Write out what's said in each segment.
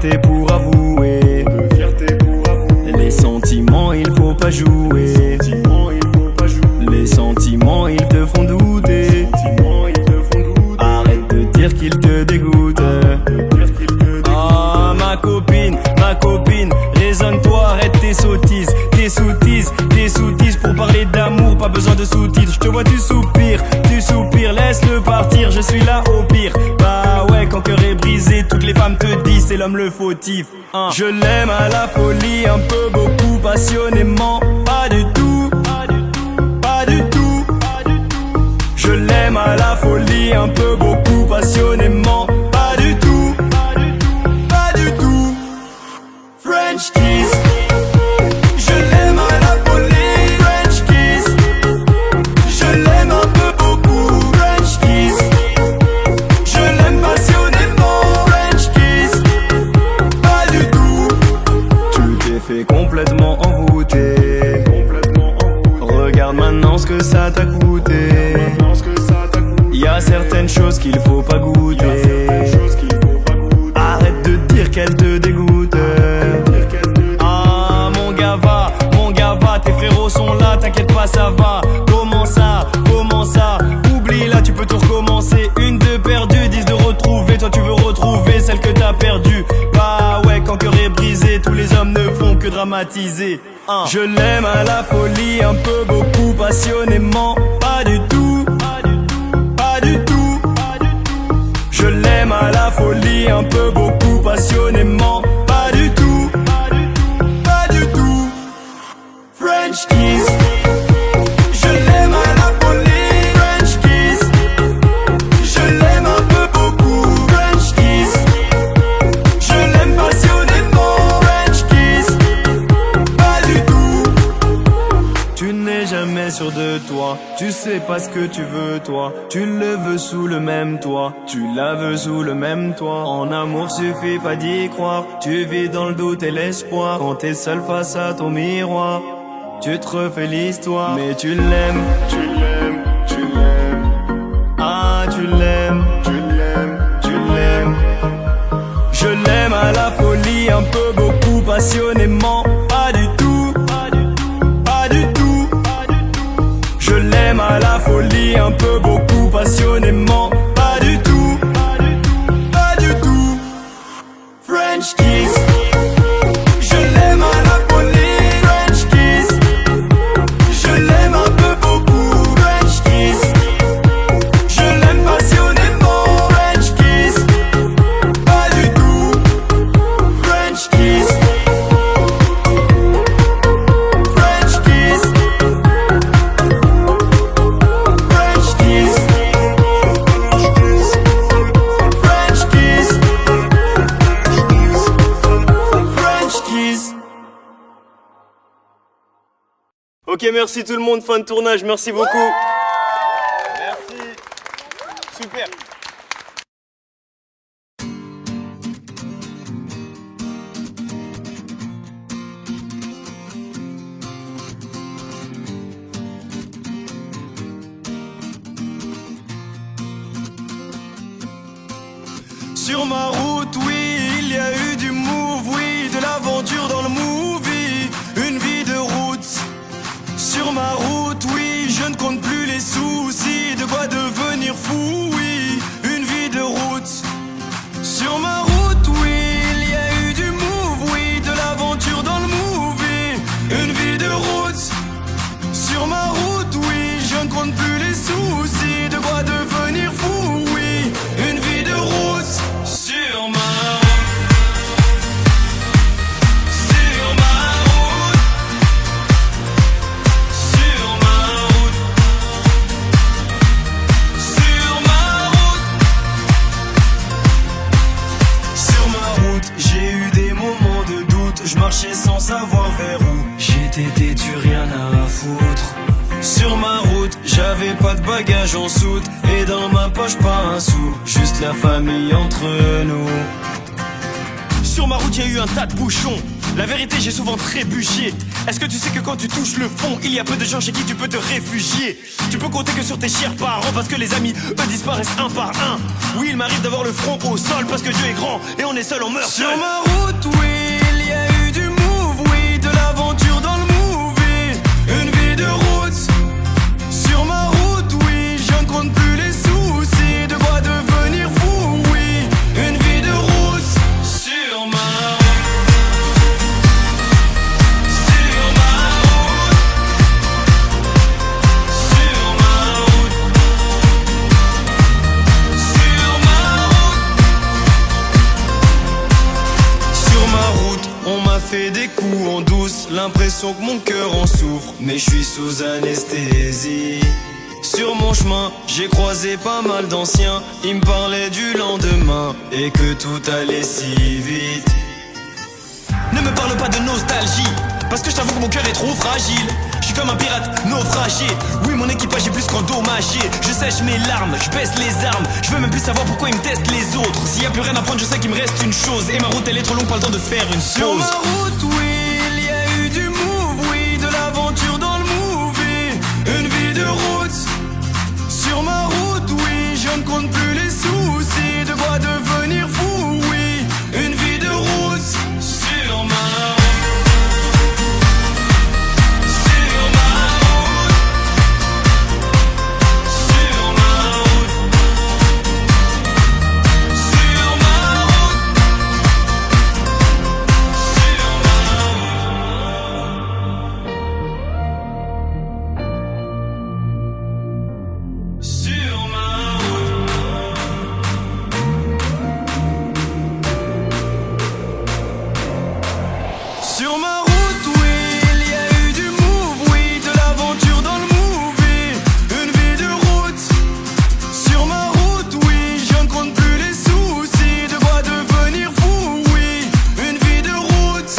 fierté pour avouer. Les sentiments, il faut pas jouer. Les sentiments, ils te font douter. Arrête de dire qu'ils te dégoûtent. Ah, ma copine, raisonne-toi, arrête tes sottises. Tes soutises pour parler d'amour, pas besoin de sous-titres. Je te vois, tu soupires, laisse-le partir, je suis là au pire. Bah ouais, quand cœur est brisé, toutes les femmes te disent c'est l'homme le fautif. Je l'aime à la folie, un peu, beaucoup, passionnément. Pas du tout, pas du tout. Je l'aime à la folie, un peu, beaucoup, passionnément. Pas du tout, pas du tout. French kiss. Je l'aime à la folie, French kiss. Je l'aime un peu, beaucoup, French kiss. Je l'aime passionnément, French kiss. Pas du tout. Tu t'es fait complètement envoûter. Regarde maintenant ce que ça t'a coûté. Y'a certaines choses qu'il faut pas goûter. Arrête de dire qu'elle te dégoûte. Ah, mon gars va, tes frérots sont là, t'inquiète pas, ça va. Comment ça, oublie là, tu peux tout recommencer. Une de perdue, 10 de retrouver. Toi tu veux retrouver celle que t'as perdue. Bah ouais, quand cœur est brisé, tous les hommes ne font que dramatiser. Je l'aime à la folie, un peu, beaucoup, passionnément. Pas du tout, pas du tout. Je l'aime à la folie, un peu, beaucoup, passionnément. Pas du tout, pas du tout. French kiss. Je l'aime à la folie, French kiss. Je l'aime un peu, beaucoup, French kiss. Je l'aime passionnément, French kiss. Pas du tout. Tu n'es jamais sûr de toi, tu sais pas ce que tu veux toi. Tu le veux sous le même toit, tu la veux sous le même toit. En amour suffit pas d'y croire, tu vis dans le doute et l'espoir. Quand t'es seul face à ton miroir, tu te refais l'histoire. Mais tu l'aimes, ah tu l'aimes, Je l'aime à la folie, un peu, beaucoup, passionnément. Pas du tout, pas du tout. Je l'aime à la folie, un peu, beaucoup, passionnément. Pas du tout, pas du tout. French kiss. Je l'aime à la folie, French kiss. Je l'aime un peu, beaucoup, French kiss. Je l'aime passionnément, French kiss. Pas du tout. French kiss. French kiss. French kiss. French kiss. French kiss. Ok, merci tout le monde, fin de tournage, merci beaucoup. Merci. Super. Sur ma route, oui, il y a eu du move, oui, de l'aventure dans le movie, une vie de route. Sur ma route, oui, je ne compte plus les soucis, de quoi devenir fou, oui, une vie de route. Sur ma route, oui, il y a eu du move, oui, de l'aventure dans le movie, une vie de route. Sur ma route, oui, je ne compte plus les soucis, de quoi devenir fou, oui, une vie de route. Sur ma je marchais sans savoir vers où j'étais têtu, rien à foutre. Sur ma route, j'avais pas de bagages en soute, et dans ma poche pas un sou, juste la famille entre nous. Sur ma route, y a eu un tas de bouchons. La vérité, j'ai souvent trébuché. Est-ce que tu sais que quand tu touches le fond, il y a peu de gens chez qui tu peux te réfugier? Tu peux compter que sur tes chers parents, parce que les amis, eux, disparaissent un par un. Oui, il m'arrive d'avoir le front au sol, parce que Dieu est grand et on est seul, on meurt seul. Sur ma route, oui, il y a eu du move, oui, de l'aventure dans le movie. Une vie de route. Sur ma route, oui, je ne compte plus les soucis. De quoi devenir fou, oui. Une vie de route. Sur ma route. On m'a fait des coups en douce, l'impression que mon cœur en souffre, mais je suis sous anesthésie. Sur mon chemin, j'ai croisé pas mal d'anciens, ils me parlaient du lendemain et que tout allait si vite. Ne me parle pas de nostalgie, parce que je t'avoue que mon cœur est trop fragile. Je suis comme un pirate naufragé. Oui, mon équipage est plus qu'endommagé. Je sèche mes larmes, je baisse les armes. Je veux même plus savoir pourquoi ils me testent les autres. S'il y a plus rien à prendre, je sais qu'il me reste une chose. Et ma route elle est trop longue, pas le temps de faire une pause. Sur ma route, oui, il y a eu du move, oui, de l'aventure dans le movie. Une vie de route. Sur ma route, oui, je ne compte plus les soucis. De quoi devenir fou, oui. Une vie de route. Sur ma route. Sur ma route, oui, il y a eu du move, oui, de l'aventure dans le movie. Une vie de route. Sur ma route, oui, je ne compte plus les soucis. De quoi devenir fou, oui. Une vie de route.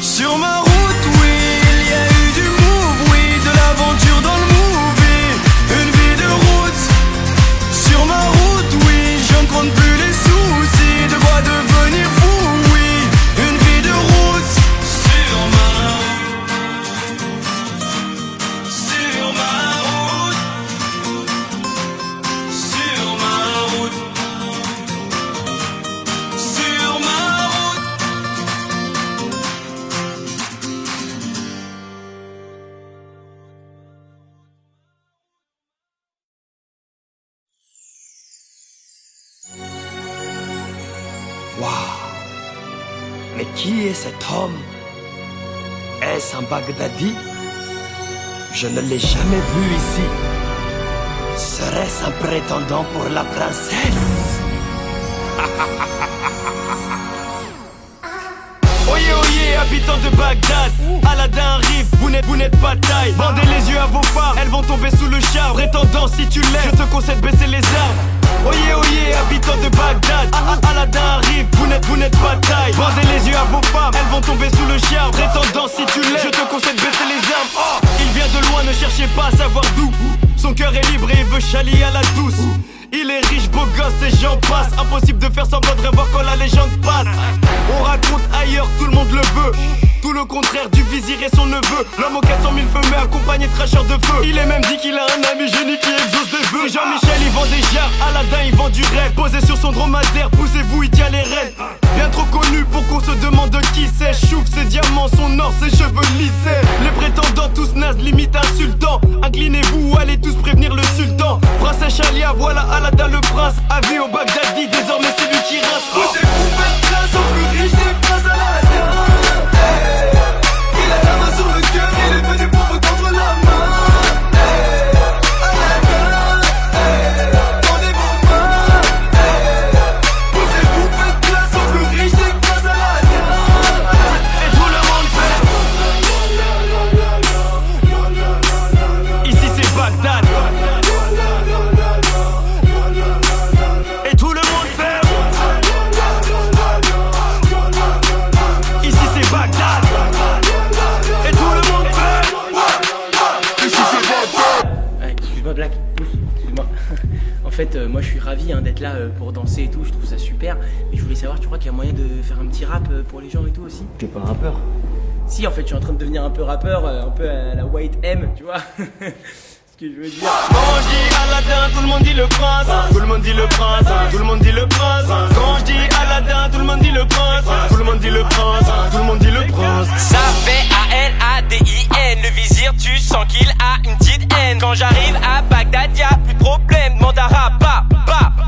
Sur ma route, oui, il y a eu du move, oui, de l'aventure dans le movie. Une vie de route. Sur ma route, oui, je ne compte plus les soucis. De quoi devenir fou, oui. Une vie de route. Sur ma route. Sur ma route. Sur ma route. Sur ma route. Waouh! Mais qui est cet homme? Est-ce un Baghdadi? Je ne l'ai jamais vu ici. Serait-ce un prétendant pour la princesse? Oyez, oyez, habitants de Bagdad, Aladdin arrive, vous n'êtes pas taille. Bandez les yeux à vos phares, elles vont tomber sous le char. Prétendant, si tu l'aimes, je te conseille de baisser les armes. Oyez, oyez, habitants de Bagdad, Aladdin arrive, vous n'êtes pas taille. Bandez les yeux à vos femmes, elles vont tomber sous le char. Prétendant, si tu l'aimes, je te conseille de baisser les armes. Oh, il vient de loin, ne cherchez pas à savoir d'où. Son cœur est libre et il veut chalier à la douce. Il est riche, beau gosse et j'en passe. Impossible de faire semblant de revoir quand la légende passe. On raconte ailleurs, tout le monde le veut. Tout le contraire du vizir et son neveu. L'homme aux 400 000 feux mais accompagné de cracheurs de feu. Il est même dit qu'il a un ami génie qui exauce des vœux. C'est Jean-Michel, il vend des jarres, Aladdin il vend du rêve. Posé sur son dromadaire, poussez-vous, il tient les rênes. Bien trop connu pour qu'on se demande de qui c'est. Chouffe ses diamants, son or, ses cheveux lissés. Les prétendants tous nazes, limite insultants. Inclinez-vous ou allez tous prévenir le sultan. Princesse Chalia, voilà Aladdin le prince. Avis au Baghdadi, désormais c'est lui qui rince. Posez-vous, faites place au plus riche des princes Aladdin. Il a la main sur le cœur, il est venu pour vous tendre la main. Aladdin, tendez vos mains. Posez-vous, faites place au plus riche des princes Aladdin. Et tout le monde fait. Ici c'est Bagdad. Et tout le monde fait. super. Mais je voulais savoir, tu crois qu'il y a moyen de faire un petit rap pour les gens et tout aussi? T'es pas rappeur. Si, en fait, je suis en train de devenir un peu rappeur, un peu à la White M, tu vois. Ce que je veux dire. Quand je dis Aladdin, tout le monde dit le prince. Tout le monde dit le prince. Tout le monde dit le prince. Quand je dis Aladdin, tout le monde dit le prince. Tout le monde dit le prince. Tout le monde dit le prince. Ça fait A-L-A-D-I-N. Le vizir, tu sens qu'il a une petite haine. Quand j'arrive à Bagdad, y'a plus de problème. Demande à Rabat,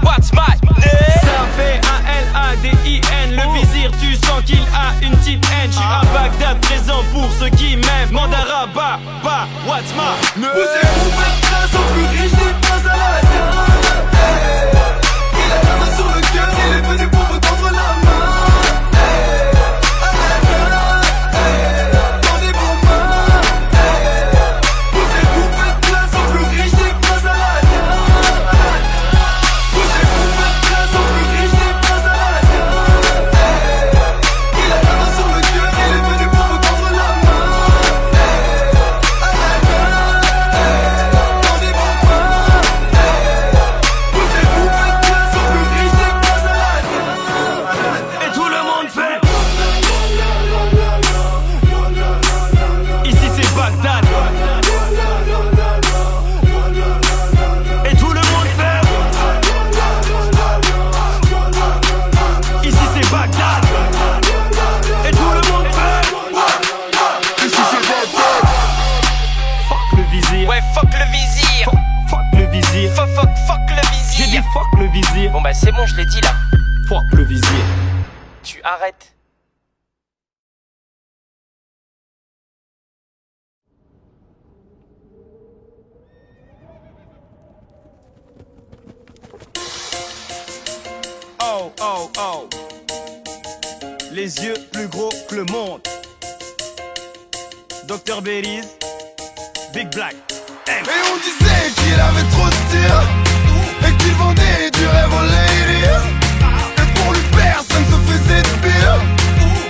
what's my name? Ça fait A-L-A-D-I-N. Le vizir, tu sens qu'il a une petite haine. J'suis à Bagdad, présent pour ceux qui m'aiment. Demande à Rabat, what's my name? Poussez-vous, faites place au plus riche des princes à la hey. Il a la main sur le cœur, il est venu pour vous tendre la main. Hey. Hey. Tendez vos mains. Hey. Poussez-vous, faites place au plus riche des princes à la Poussez-vous, faites place au plus riche des princes à la hey. Il a la main sur le cœur, il est venu pour vous tendre la main. Et tout le monde fait. Ici c'est Bagdad. Et tout le monde fait. Ici c'est Bagdad. Et tout le monde fait. Ici c'est Bagdad. Fuck le vizir. Ouais, fuck le vizir. Fuck le vizir. Fuck le J'ai dit vizir. fuck le vizir. Bon bah c'est bon, je l'ai dit là. Fuck le vizir. Tu arrêtes. Oh, oh, oh. Les yeux plus gros que le monde. Dr Berry's, Big Black. Et on disait qu'il avait trop de style et qu'il vendait du rêve aux ladies. Et pour lui personne se faisait de pire.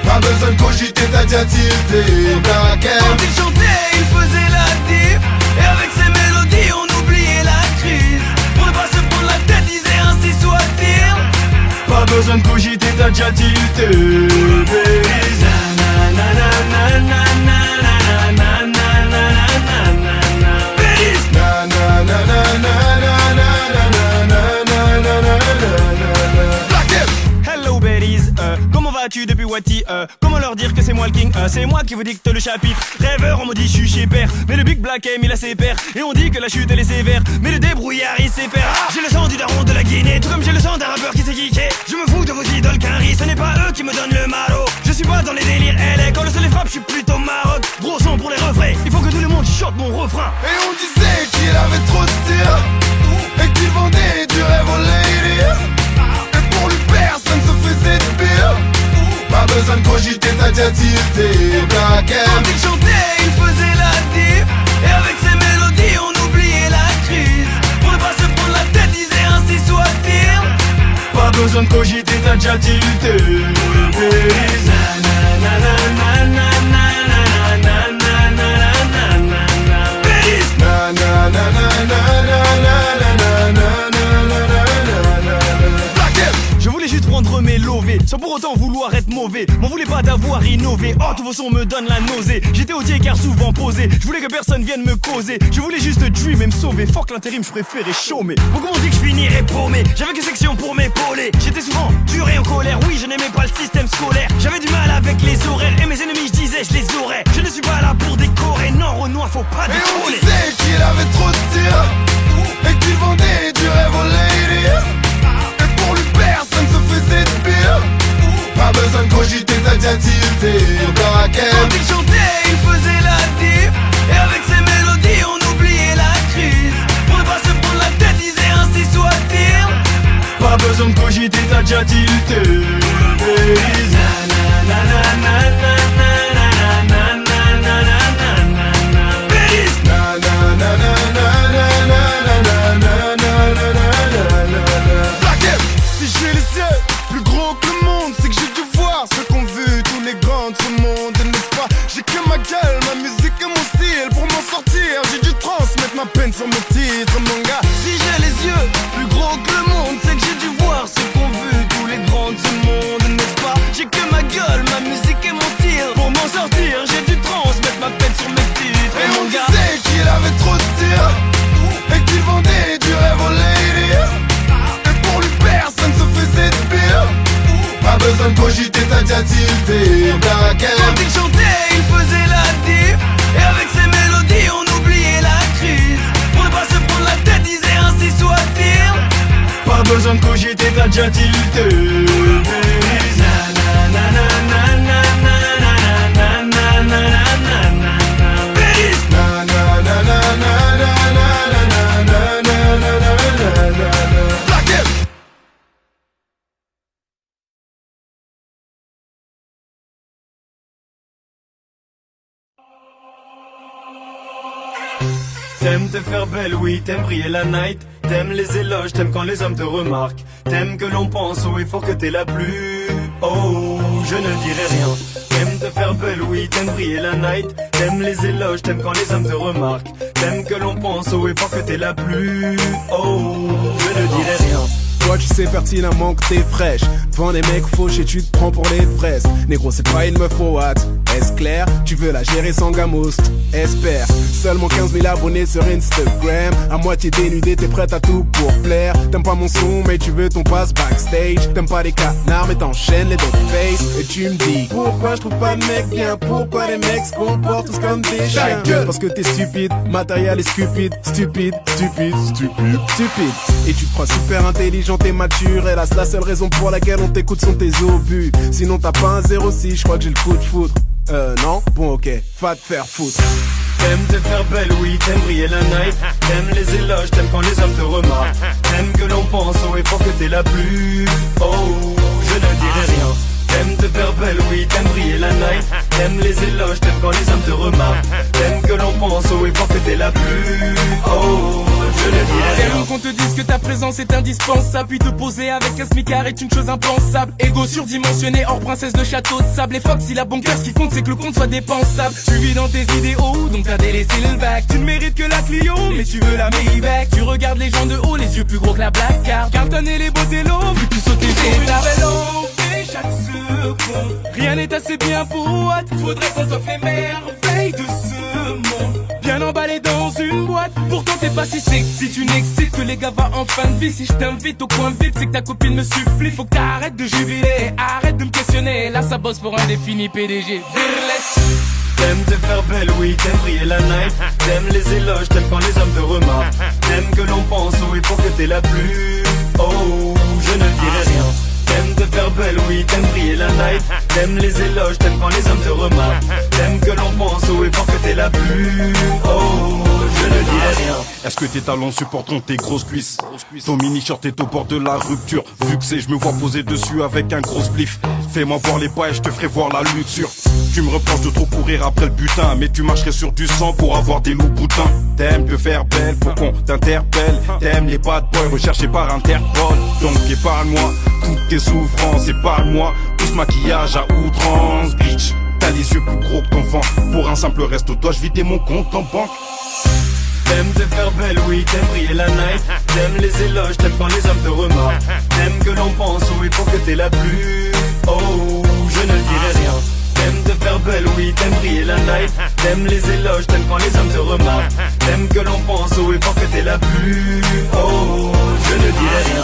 Pas besoin de cogiter, t'as déjà tilté. Quand il chantait, il faisait la diff. Et avec ses mélodies, on oubliait la crise. Pour ne pas se prendre la tête, disait ainsi soit-il. Pas besoin de cogiter, t'as déjà tilté. Hello Berries, comment vas-tu depuis Wati? Comment leur dire que c'est moi le king? C'est moi qui vous dicte le chapitre. Rêveur, on me dit je suis chez père. Mais le Big Black M il a ses pères. Et on dit que la chute elle est sévère. Mais le débrouillard il sait faire. J'ai le sang du daron de la Guinée. Tout comme j'ai le sang d'un rappeur qui s'est geeké. Je me fous de vos idoles qu'un riz. Ce n'est pas eux qui me donnent le maro. Je suis pas dans les délires LA. Quand le soleil frappe je suis plutôt Maroc. Gros son pour les refrains. Il faut que tout le monde chante mon refrain. Et on disait qu'il avait trop de style et qu'il vendait du rêve aux ladies. Et pour lui personne se faisait de pire. Pas besoin de cogiter, t'as déjà tilté. Black M. Quand il chantait, il faisait la diff. Et avec ses mélodies, on oubliait la crise. Pour ne pas se prendre la tête, disait ainsi soit-il. Pas besoin de cogiter, t'as déjà tilté. Je voulais juste prendre mes lovés, sans pour autant vouloir être mauvais. M'en voulais pas d'avoir innové. Oh, tous vos sons me donnent la nausée. J'étais au car souvent posé. Je voulais que personne vienne me causer. Je voulais juste dream et me sauver. Fuck l'intérim, je préférais chômer. Beaucoup m'ont dit que je finirais paumé. J'avais que section pour m'épauler. J'étais souvent dur et en colère. Oui, je n'aimais pas le système scolaire. J'avais du mal avec les horaires. Et mes ennemis, je disais, je les aurais. Je ne suis pas là pour décorer. Non, Renoir, faut pas Et on décoller. disait qu'il avait trop de style et qu'il vendait du rêve aux ladies. Et pour lui personne se faisait de pire. Pas besoin de cogiter, t'as déjà tilté. Black M. Quand il chantait, il faisait la diff. Et avec ses mélodies, on oubliait la crise. Pour ne pas se prendre la tête, disait ainsi soit-il. Pas besoin de cogiter, t'as déjà tilté. Black M. Si j'ai les yeux plus gros que le monde, c'est que j'ai dû voir ce qu'ont vu tous les grands de ce monde, n'est-ce pas? J'ai que ma gueule, ma musique et mon style. Pour m'en sortir, j'ai dû transmettre ma peine sur mon titre, mon gars. Si j'ai les yeux plus gros que le monde, c'est que j'ai dû voir ce qu'ont vu tous les grands besoin de cogiter, t'as déjà tilté. Quand il chantait, il faisait la diff. Et avec ses mélodies, on oubliait la crise. Pour ne pas se prendre la tête, disait ainsi soit-il. Pas besoin de cogiter, t'as déjà tilté. T'aimes te faire belle, oui, t'aimes briller la night. T'aimes les éloges, t'aimes quand les hommes te remarquent. T'aimes que l'on pense haut et fort que t'es la plus. Oh, je ne dirai rien. T'aimes te faire belle, oui, t'aimes briller la night. T'aimes les éloges, t'aimes quand les hommes te remarquent. T'aimes que l'on pense haut et fort que t'es la plus. Oh, je ne dirai rien. Toi tu sais pertinemment que t'es fraîche. Devant des mecs fauches et tu te prends pour les fraises. Négro c'est pas une meuf au what. Est-ce clair? Tu veux la gérer sans gamos? Espère. Seulement 15 000 abonnés sur Instagram. À moitié dénudé t'es prête à tout pour plaire. T'aimes pas mon son mais tu veux ton passe backstage. T'aimes pas les canards mais t'enchaînes les dog face. Et tu me dis pourquoi je trouve pas de mec bien? Pourquoi les mecs se comportent tous comme des chiens? Parce que t'es stupide, matériel est stupide. Stupide, stupide, stupide, stupide. Et tu te crois super intelligent, t'es mature. Hélas la seule raison pour laquelle on t'écoute sont tes obus. Sinon t'as pas un 06, je crois que j'ai le coup de foudre. Non? Bon ok, va te faire foutre. T'aimes te faire belle, oui, t'aimes briller la night. T'aimes les éloges, t'aimes quand les hommes te remarquent. T'aimes que l'on pense haut et fort que t'es la plus. Oh, je ne dirai rien. T'aimes te faire belle, oui, t'aimes briller la night. T'aimes les éloges, t'aimes quand les hommes te remarquent. T'aimes que l'on pense haut et fort que t'es la plus. Oh, je ne dirai rien. T'aimes qu'on te dise que ta présence est indispensable. Puis te poser avec un smicard est une chose impensable. Ego surdimensionné, hors princesse de château de sable. Et Fox, il a bon cœur, ce qui compte c'est que le compte soit dépensable. Tu vis dans tes idéaux, donc t'as délaissé le bac. Tu ne mérites que la Clio, mais tu veux la Maybach. Tu regardes les gens de haut, les yeux plus gros que la Black Card. Carton et les beautés l'eau, vu que tu sautes sur la vélo. Chaque seconde, rien n'est assez bien pour what. Faudrait qu'on t'offre les merveilles de ce monde. Bien emballé dans une boîte. Pourtant t'es pas si sexy, tu n'excites que les gars va en fin de vie. Si je t'invite au coin VIP, c'est que ta copine me supplie. Faut que t'arrêtes de jubiler, arrête de me questionner. Là ça bosse pour un défini PDG. Virlet. T'aimes te faire belle, oui, t'aimes briller la night. T'aimes les éloges, t'aimes quand les hommes te remarquent. T'aimes que l'on pense haut et fort que t'es la plus. Oh, je ne dirai rien. T'aimes te faire belle, oui, t'aimes briller la night. T'aimes les éloges, t'aimes quand les hommes te remarquent. T'aimes que l'on pense haut et fort que t'es la plus. Oh, je ne dirai rien. Est-ce que tes talons supporteront tes grosses cuisses? Ton mini-shirt est au bord de la rupture. Vu que c'est, je me vois poser dessus avec un gros spliff. Fais-moi voir les pas et je te ferai voir la luxure. Tu me reproches de trop courir après le butin, mais tu marcherais sur du sang pour avoir des loups boutins. T'aimes te faire belle pour qu'on t'interpelle. T'aimes les bad boys recherchés par Interpol. Donc épargne-moi toutes tes souffrances, épargne-moi tout ce maquillage à outrance. Bitch, t'as les yeux plus gros que ton vent. Pour un simple resto, dois-je vider mon compte en banque? T'aimes te faire belle, oui, t'aimes briller la night. T'aimes les éloges, t'aimes quand les hommes te remarquent. T'aimes que l'on pense haut et fort que t'es la plus. Oh, je ne dirai rien. T'aimes te faire belle, oui, t'aimes briller la night. T'aimes les éloges, t'aimes quand les hommes te remarquent. T'aimes que l'on pense haut et fort que t'es la plus. Oh, je ne dirai rien.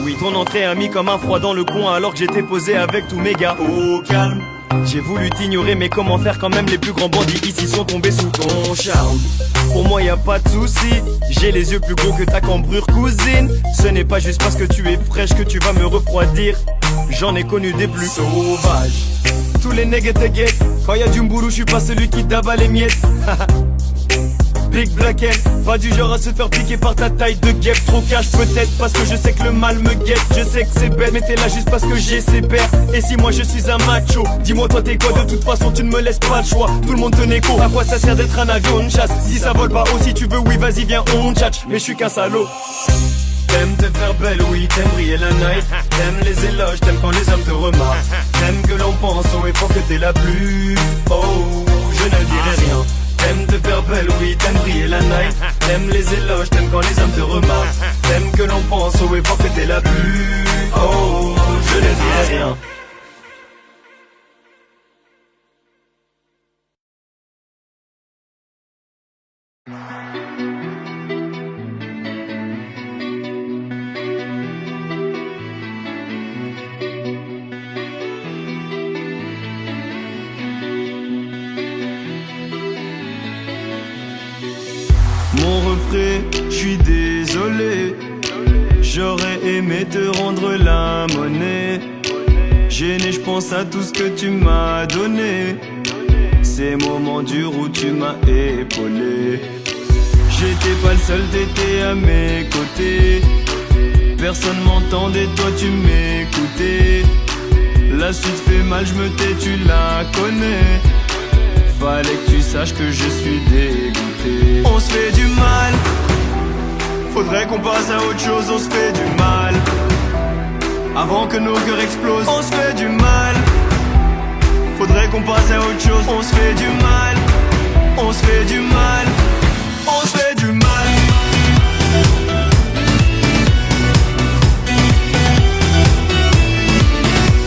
Oui, ton entrée a mis comme un froid dans le coin alors que j'étais posé avec tous mes gars. Au calme. J'ai voulu t'ignorer mais comment faire quand même, les plus grands bandits ici sont tombés sous ton charme. Pour moi y a pas de souci, j'ai les yeux plus gros que ta cambrure cousine. Ce n'est pas juste parce que tu es fraîche que tu vas me refroidir. J'en ai connu des plus sauvages. Tous les nègres étaient gays. Quand y a du mboulou je suis pas celui qui t'avale les miettes. Big Black M, pas du genre à se faire piquer par ta taille de guêpe. Trop cash peut-être parce que je sais que le mal me guette. Je sais que c'est bête mais t'es là juste parce que j'ai ses pères. Et si moi je suis un macho, dis-moi toi t'es quoi? De toute façon tu ne me laisses pas le choix. Tout le monde te négo, à quoi ça sert d'être un avion de chasse? Si ça vole pas haut, si tu veux oui vas-y viens on tchatche. Mais je suis qu'un salaud. T'aimes te faire belle, oui, t'aimes briller la night. T'aimes les éloges, t'aimes quand les hommes te remarquent. T'aimes que l'on pense haut et fort que t'es la plus. Oh, je ne dirai rien. T'aimes te faire belle, oui, t'aimes briller la night. T'aimes les éloges, t'aimes quand les hommes te remarquent. T'aimes que l'on pense haut et fort que t'es la plus. Oh, je ne dirai rien. frais, je suis désolé. J'aurais aimé te rendre la monnaie. Gêné, je pense à tout ce que tu m'as donné. Ces moments durs où tu m'as épaulé. J'étais pas le seul, t'étais à mes côtés. Personne m'entendait, toi tu m'écoutais. La suite fait mal, je me tais, tu la connais. Fallait que tu saches que je suis dégoûté. On se fait du mal. Faudrait qu'on passe à autre chose, on se fait du mal. Avant que nos cœurs explosent, on se fait du mal. Faudrait qu'on passe à autre chose, on se fait du mal. On se fait du mal. On se fait du mal.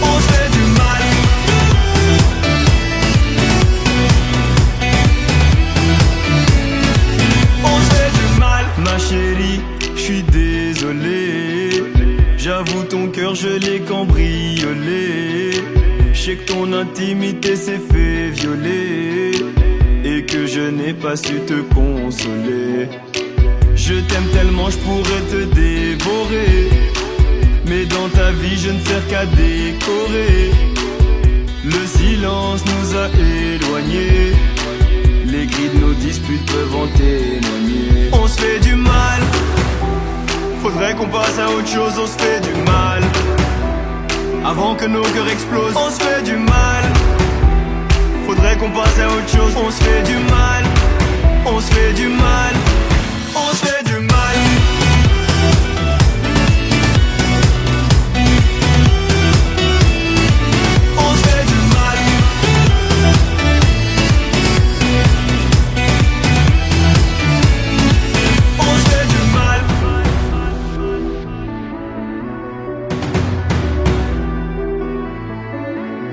On se fait du mal. On se fait du mal. Ma chérie, je suis désolé. J'avoue ton cœur je l'ai cambriolé. Je sais que ton intimité s'est fait violer et que je n'ai pas su te consoler. Je t'aime tellement, je pourrais te dévorer, mais dans ta vie je ne sers qu'à décorer. Le silence nous a éloignés, les cris de nos disputes peuvent en témoigner. On se fait du mal. Faudrait qu'on passe à autre chose, on se fait du mal. Avant que nos cœurs explosent, on se fait du mal. Faudrait qu'on passe à autre chose, on se fait du mal. On se fait du mal. On se fait du mal. On se fait du mal. On se fait du mal.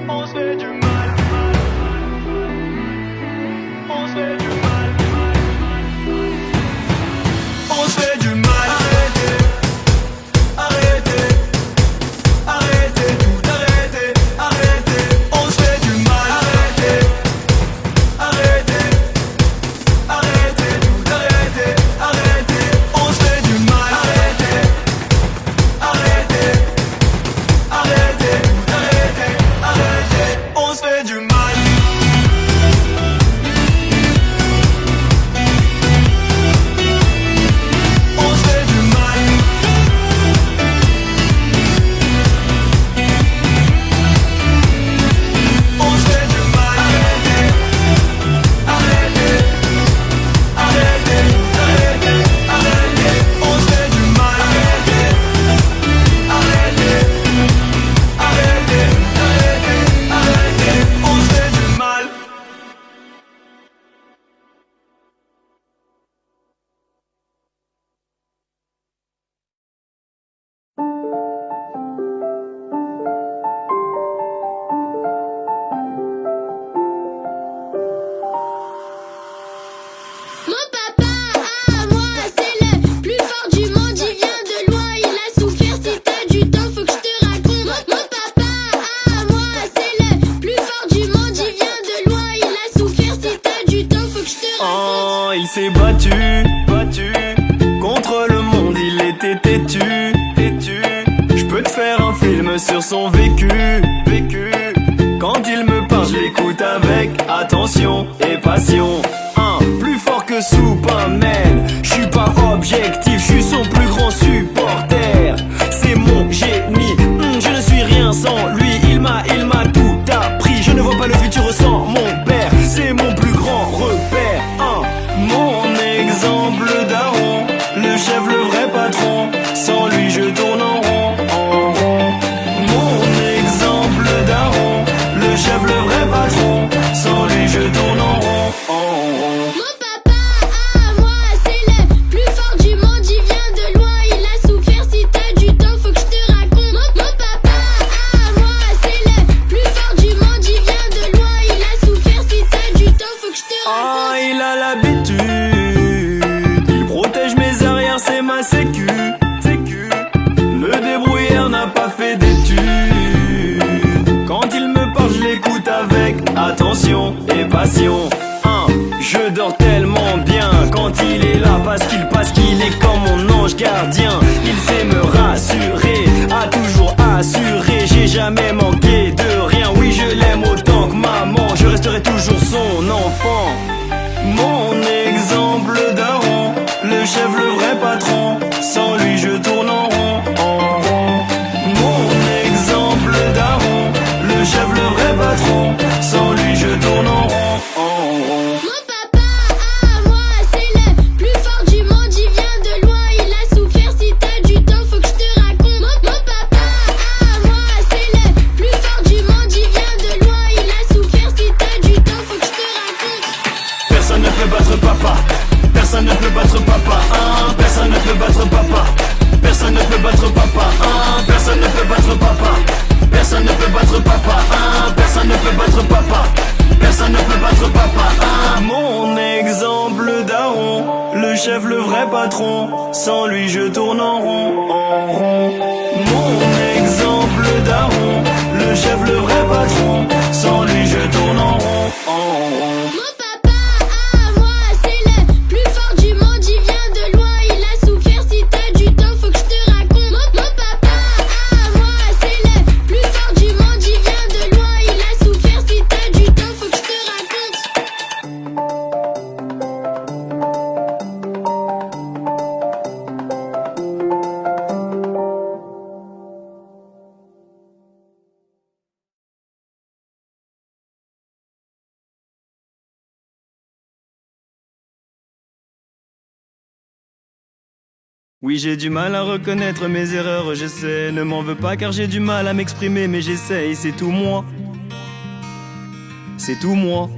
On se fait du mal. On se fait du mal. On se fait du mal. Arrêtez, arrêtez, arrêtez, tout arrêtez, arrêtez. On se fait du mal. Arrêtez, arrêtez, arrêtez, tout arrêtez, arrêtez. On se fait du mal. Arrêtez, arrêtez, arrêtez, tout arrêtez, arrêtez. On se fait du mal. On se fait du mal. On se fait du mal. Arrêtez, arrêtez, arrêtez, arrêtez, arrêtez. On se fait du mal. Arrêtez, arrêtez, arrêtez, arrêtez, arrêtez. On se fait du mal. Mon papa à moi, c'est le plus fort du monde. Il vient de loin, il a souffert. Si t'as du temps, faut que je te raconte. Mon papa à moi, c'est le plus fort du monde. Il vient de loin, il a souffert. Si t'as du temps, faut que je te raconte. Oh, il s'est battu contre le monde, il était têtu. Je peux te faire un film sur son vécu. Quand il me parle, je l'écoute avec attention et passion. Plus fort que Superman, je suis pas objectif, je suis son plus grand supporter. C'est mon génie, je ne suis rien sans lui. Il m'a tout appris, je ne vois pas le futur sans mon père. C'est mon plus grand repère. Mon exemple daron, le chef, le vrai patron. Sans lui je tourne en rond, en rond. Mon exemple daron, le chef, le vrai patron. Sans lui je tourne en rond, en rond. Mon papa à moi, c'est le plus fort du monde. Il vient de loin, il a souffert. Si t'as du temps, faut que je te raconte. Mon papa à moi, c'est le plus fort du monde. Il vient de loin, il a souffert. Si t'as du temps, faut que je te raconte. Il a l'habitude, il protège mes arrières, c'est ma sécu. Le débrouillard n'a pas fait d'études. Quand il me parle, je l'écoute avec attention et passion. Je dors tellement bien quand il est là parce qu'il passe parce qu'il est comme mon ange gardien. Il sait me rassurer, a toujours assuré. J'ai jamais manqué de rien. Oui, je l'aime autant que maman, je resterai toujours son enfant. Mon exemple daron, le chef, le vrai patron. Sans lui je tourne en rond, en rond. Mon exemple daron, le chef, le vrai patron. Sans lui je tourne en rond, en rond. Mon papa à moi, c'est le plus fort du monde. Il vient de loin, il a souffert. Si t'as du temps, faut que je te raconte. Mon papa à moi, c'est le plus fort du monde. Il vient de loin, il a souffert. Si t'as du temps, faut que je te raconte. Personne ne peut battre papa. Personne ne peut battre papa. Hein. Personne ne peut battre papa. Personne ne peut battre papa. Hein. Personne ne peut battre papa. Personne ne peut battre papa. Hein. Personne ne peut battre papa. Personne ne peut battre papa. Hein. Mon exemple daron, le chef, le vrai patron. Sans lui je tourne en rond, en rond. Mon exemple daron, le chef, le vrai patron. Sans lui je tourne en rond, en rond. Mon papa à moi, c'est le plus fort du monde. Il vient de loin, il a souffert. Si t'as du temps, faut que je te raconte. Mon papa à moi, c'est le plus fort du monde. Il vient de loin, il a souffert. Si t'as du temps, faut que je te raconte. Oui, j'ai du mal à reconnaître mes erreurs, je sais. Ne m'en veux pas car j'ai du mal à m'exprimer, mais j'essaye, c'est tout moi. C'est tout moi.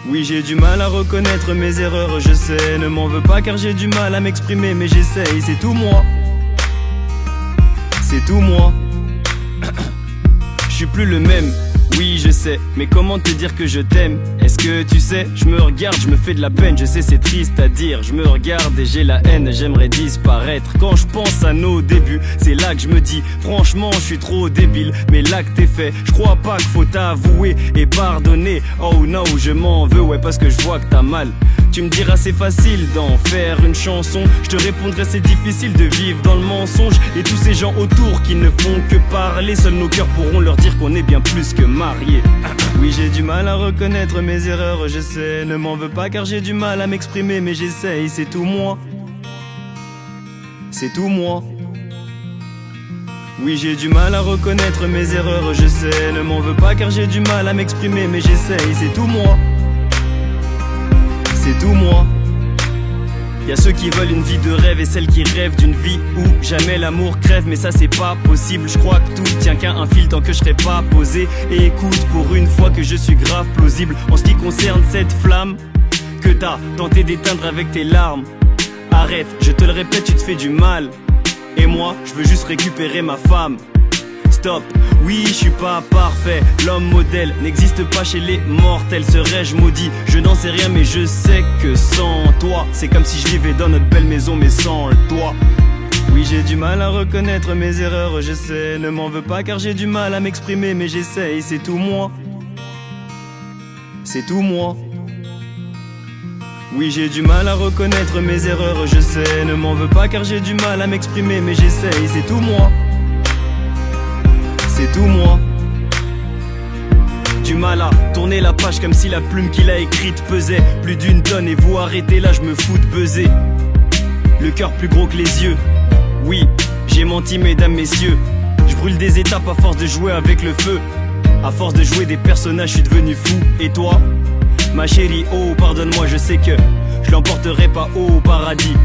Oui, j'ai du mal à reconnaître mes erreurs, je sais. Ne m'en veux pas car j'ai du mal à m'exprimer, mais j'essaye, c'est tout moi. C'est tout moi. Je suis plus le même. Oui, je sais, mais comment te dire que je t'aime? Est-ce que tu sais, je me regarde, je me fais de la peine. Je sais, c'est triste à dire, je me regarde et j'ai la haine. J'aimerais disparaître. Quand je pense à nos débuts, c'est là que je me dis, franchement, je suis trop débile. Mais l'acte est fait, je crois pas qu'il faut t'avouer et pardonner. Oh no, je m'en veux, ouais, parce que je vois que t'as mal. Tu me diras c'est facile d'en faire une chanson. Je te répondrai c'est difficile de vivre dans le mensonge. Et tous ces gens autour qui ne font que parler, seuls nos cœurs pourront leur dire qu'on est bien plus que mariés. Oui, j'ai du mal à reconnaître mes erreurs, je sais. Ne m'en veux pas car j'ai du mal à m'exprimer, mais j'essaye, c'est tout moi. C'est tout moi. Oui, j'ai du mal à reconnaître mes erreurs, je sais. Ne m'en veux pas car j'ai du mal à m'exprimer, mais j'essaye, c'est tout moi. C'est tout moi. Y'a ceux qui veulent une vie de rêve et celles qui rêvent d'une vie où jamais l'amour crève, mais ça c'est pas possible. Je crois que tout tient qu'à un fil tant que je serai pas posé. Et écoute pour une fois que je suis grave plausible en ce qui concerne cette flamme que t'as tenté d'éteindre avec tes larmes. Arrête, je te le répète, tu te fais du mal. Et moi, je veux juste récupérer ma femme. Stop, oui, je suis pas parfait. L'homme modèle n'existe pas chez les mortels. Serais-je maudit? Je n'en sais rien, mais je sais que sans toi, c'est comme si je vivais dans notre belle maison, mais sans le toit. Oui, j'ai du mal à reconnaître mes erreurs, je sais. Ne m'en veux pas car j'ai du mal à m'exprimer, mais j'essaye, c'est tout moi. C'est tout moi. Oui, j'ai du mal à reconnaître mes erreurs, je sais. Ne m'en veux pas car j'ai du mal à m'exprimer, mais j'essaye, c'est tout moi. C'est tout moi. Du mal à tourner la page comme si la plume qu'il a écrite pesait plus d'une tonne. Et vous arrêtez là, je me fous de buzzer. Le cœur plus gros que les yeux. Oui, j'ai menti mesdames, messieurs. Je brûle des étapes à force de jouer avec le feu. À force de jouer des personnages, je suis devenu fou. Et toi, ma chérie, oh pardonne-moi, je sais que je l'emporterai pas au paradis.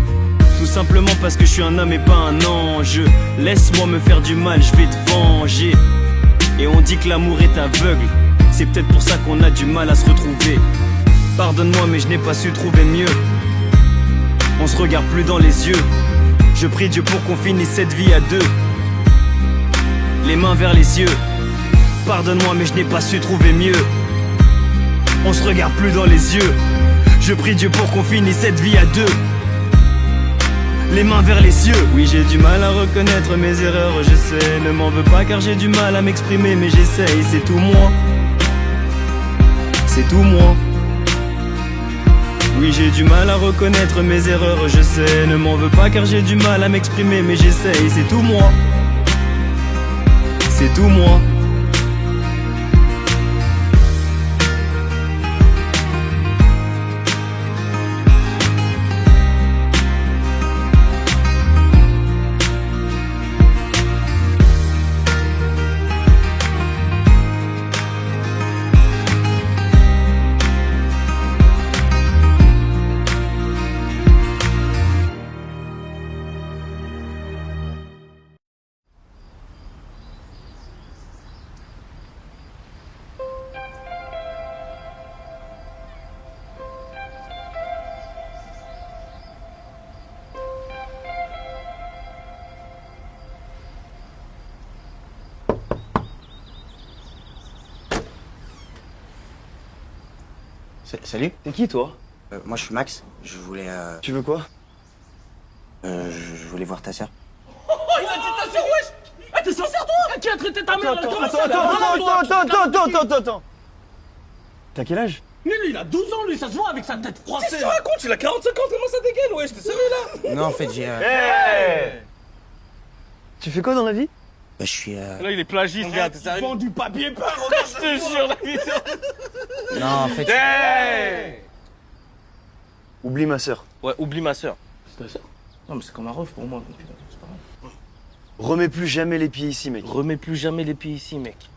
Tout simplement parce que je suis un homme et pas un ange. Laisse-moi me faire du mal, je vais te venger. Et on dit que l'amour est aveugle. C'est peut-être pour ça qu'on a du mal à se retrouver. Pardonne-moi mais je n'ai pas su trouver mieux. On se regarde plus dans les yeux. Je prie Dieu pour qu'on finisse cette vie à deux. Les mains vers les cieux. Pardonne-moi mais je n'ai pas su trouver mieux. On se regarde plus dans les yeux. Je prie Dieu pour qu'on finisse cette vie à deux. Les mains vers les cieux. Oui, j'ai du mal à reconnaître mes erreurs, je sais. Ne m'en veux pas car j'ai du mal à m'exprimer, mais j'essaye, c'est tout moi. C'est tout moi. Oui, j'ai du mal à reconnaître mes erreurs, je sais. Ne m'en veux pas car j'ai du mal à m'exprimer, mais j'essaye. C'est tout moi. C'est tout moi. Salut. T'es qui, toi? Moi, je suis Max. Je voulais. Tu veux quoi? Je voulais voir ta sœur. Oh, il a dit ta sœur, wesh! Ah, t'es sincère, toi? Qui a traité ta mère? Attends. T'as quel âge? Mais lui, il a 12 ans, lui, ça se voit avec sa tête froissée. Qu'est-ce que tu racontes? Il a 45 ans, comment ça dégaine, wesh? T'es sérieux, là? Non, en fait, j'ai. Tu fais quoi dans la vie? Bah, je suis. Là, il est plagiste, regarde. Il vend du papier peint, regarde, je te jure, la vidéo. Non, en fait. Oublie ma sœur. Ouais, oublie ma sœur. C'est ta sœur? Non, mais c'est comme un ref pour moi, donc putain, c'est pas grave. Remets plus jamais les pieds ici, mec. Remets plus jamais les pieds ici, mec.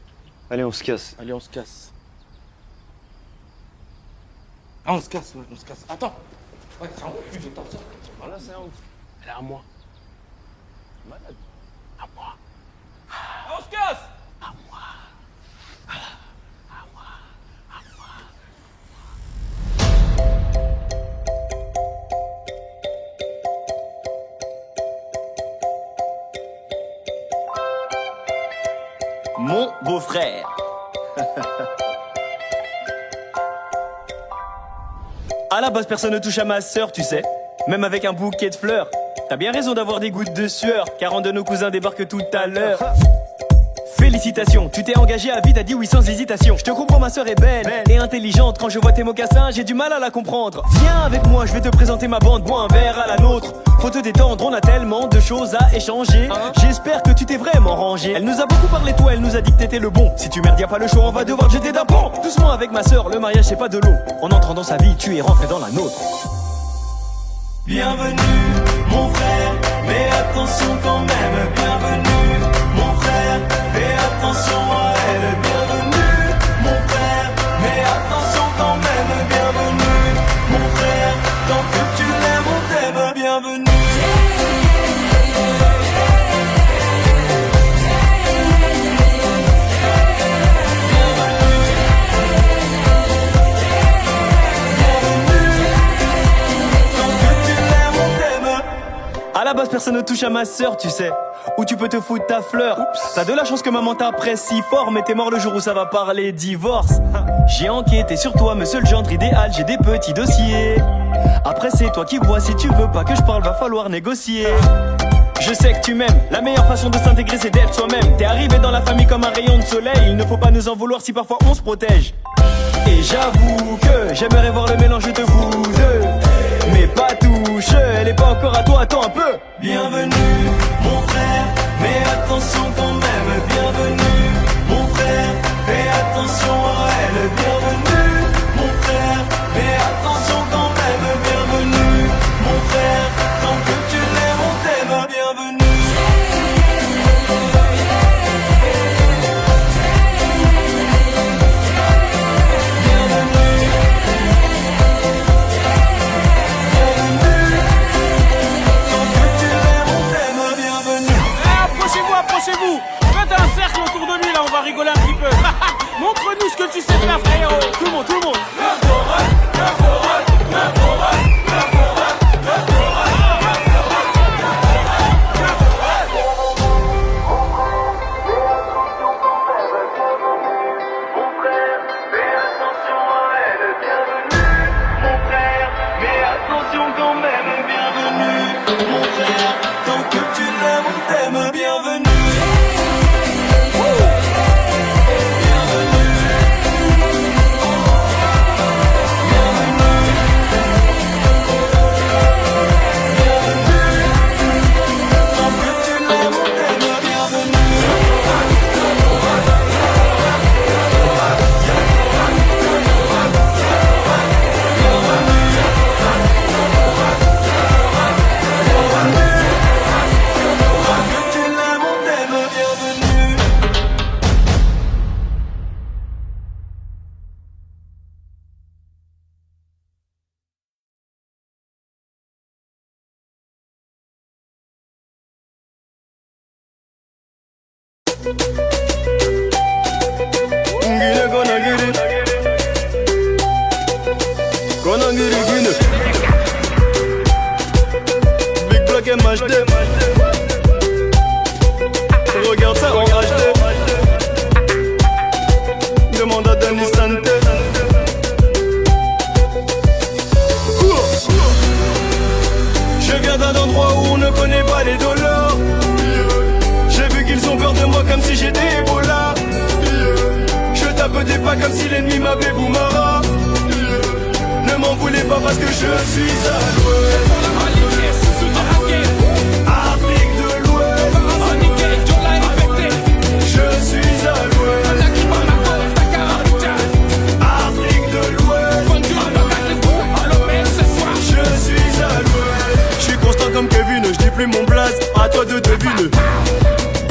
Allez, on se casse. Allez, on se casse. Ah, on se casse, ouais, on se casse. Attends. Ouais, c'est un ouf, plus de ta sœur. Voilà, c'est un ouf. Elle est à moi. Malade. À moi. On se casse! À moi. À moi. À moi. Mon beau-frère. À la base, personne ne touche à ma sœur, tu sais. Même avec un bouquet de fleurs. T'as bien raison d'avoir des gouttes de sueur, car un de nos cousins débarque tout à l'heure. Félicitations, tu t'es engagé à vie, t'as dit oui sans hésitation. Je te comprends, ma sœur est belle et intelligente. Quand je vois tes mocassins, j'ai du mal à la comprendre. Viens avec moi, je vais te présenter ma bande, bois un verre à la nôtre. Faut te détendre, on a tellement de choses à échanger. J'espère que tu t'es vraiment rangé. Elle nous a beaucoup parlé de toi, elle nous a dit que t'étais le bon. Si tu merdes, y'a pas le choix, on va devoir te jeter d'un pont. Doucement avec ma sœur, le mariage c'est pas de l'eau. En entrant dans sa vie, tu es rentré dans la nôtre. Bienvenue, mon frère, mais attention quand même. Bienvenue, mon frère, fais attention à elle. Bienvenue, mon frère, mais attention quand même. Bienvenue, mon frère, tant que tu l'aimes, on t'aime. Bienvenue. À la base, personne ne touche à ma sœur, tu sais. Où tu peux te foutre ta fleur. T'as de la chance que maman t'apprécie fort, mais t'es mort le jour où ça va parler divorce. J'ai enquêté sur toi, monsieur le gendre idéal, j'ai des petits dossiers. Après, c'est toi qui vois, si tu veux pas que je parle, va falloir négocier. Je sais que tu m'aimes, la meilleure façon de s'intégrer c'est d'être soi-même. T'es arrivé dans la famille comme un rayon de soleil, il ne faut pas nous en vouloir si parfois on se protège. Et j'avoue que j'aimerais voir le mélange de vous deux, mais pas touche, elle est pas encore à toi, attends un peu. Bienvenue, mon frère, mais attention quand même. Bienvenue, mon frère, fais attention à elle. Bienvenue, mon frère, mais attention quand même. Bienvenue, mon frère, tant que tu l'aimes, on t'aime. Bienvenue. Approchez-vous, faites un cercle autour de lui là, on va rigoler un petit peu. Montre-nous ce que tu sais faire, frérot. Tout le monde, tout le monde. Guinée, Conakry. Conakry, Guinée. Big Black MHD. Regarde ça en HD. Demande à Denis Santé. Je viens d'un endroit où on ne connaît pas les dollars. J'ai vu qu'ils ont peur de moi comme si j'étais Ebola. Je tape des pas comme si l'ennemi m'avait Boumara. Ne m'en voulez pas parce que je suis à l'ouest. Afrique de l'Ouest. Je suis à l'ouest. Afrique de l'Ouest. Je suis à l'ouest. Je suis constant comme Kevin, je dis plus mon blaze, à toi de deviner.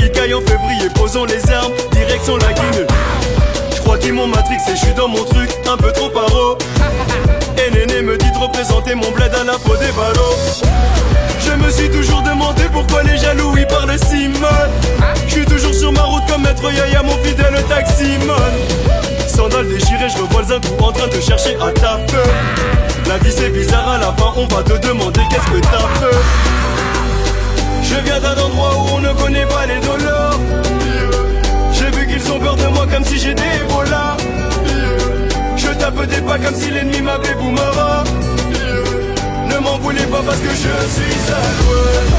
Il caille en février, posons les armes, direction la Guinée. Je crois qu'ils m'ont matrixé, je suis dans mon truc, un peu trop paro. Et Néné me dit de représenter mon bled à la peau des ballots. Je me suis toujours demandé pourquoi les jaloux ils parlent si mal. Je suis toujours sur ma route comme Maître Yaya, mon fidèle taximan. Sandales déchirées, je revois le zinc en train de chercher à taper. La vie c'est bizarre, à la fin on va te demander qu'est-ce que t'as fait. Je viens d'un endroit où on ne connaît pas les dollars. J'ai vu qu'ils ont peur de moi comme si j'étais Ebola. Je tape des pas comme si l'ennemi m'appelait Boumara. Ne m'en voulez pas parce que je suis à l'ouest.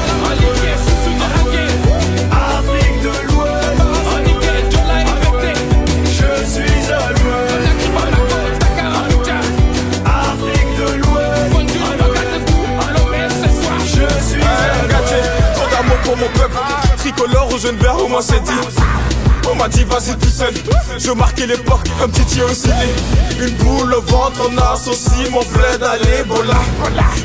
Afrique de l'Ouest. Je suis à l'ouest. Afrique de l'Ouest. Je suis à l'ouest. Trop d'amour pour mon peuple. Tricolore au jaune vert, au moins c'est dit. On m'a dit vas-y tout seul. Je marquais l'époque, un petit tir au ciné. Une boule au ventre, on associe mon bled à l'Ebola.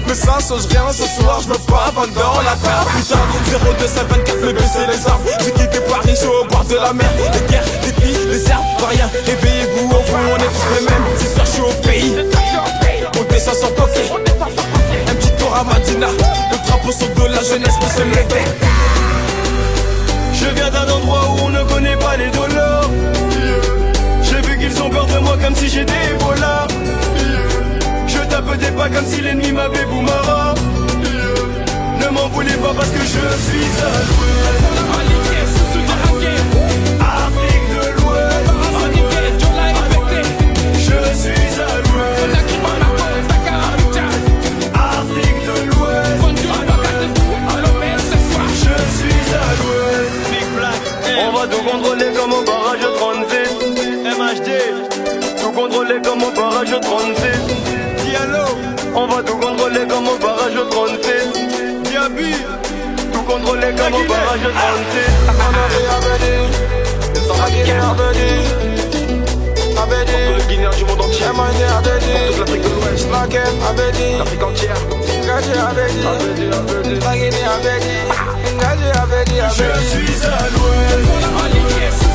Mais ça change rien, ce soir je me pavane dans la terre. Putain, 0224, fais baisser les armes. J'ai quitté Paris, je suis au bord de la mer. Les guerres, les puits, les herbes, pas rien. Éveillez-vous, au fond on est tous les mêmes. Ce soir je suis au pays, on descend sans toquer. Un petit tour à Madina, le drapeau sur le dos, la jeunesse peut se lever. Je viens d'un endroit où on ne connaît pas les dollars. J'ai vu qu'ils ont peur de moi comme si j'étais Ebola. Je tape des pas comme si l'ennemi m'avait Boumara. Ne m'en voulez pas parce que je suis à l'ouest. Afrique de l'Ouest. Je suis à l'ouest. Afrique de l'Ouest. Je suis à l'ouest. Big Black, on va tout contrôler comme au barrage 36. MHD, tout contrôler comme au barrage 36. Diallo, on va tout contrôler comme au barrage 36. Diaby, tout contrôler comme au barrage 36. Pour le Guinéen du monde entier, pour toute l'Afrique de l'Ouest, l'Afrique entière. Je suis à l'ouest.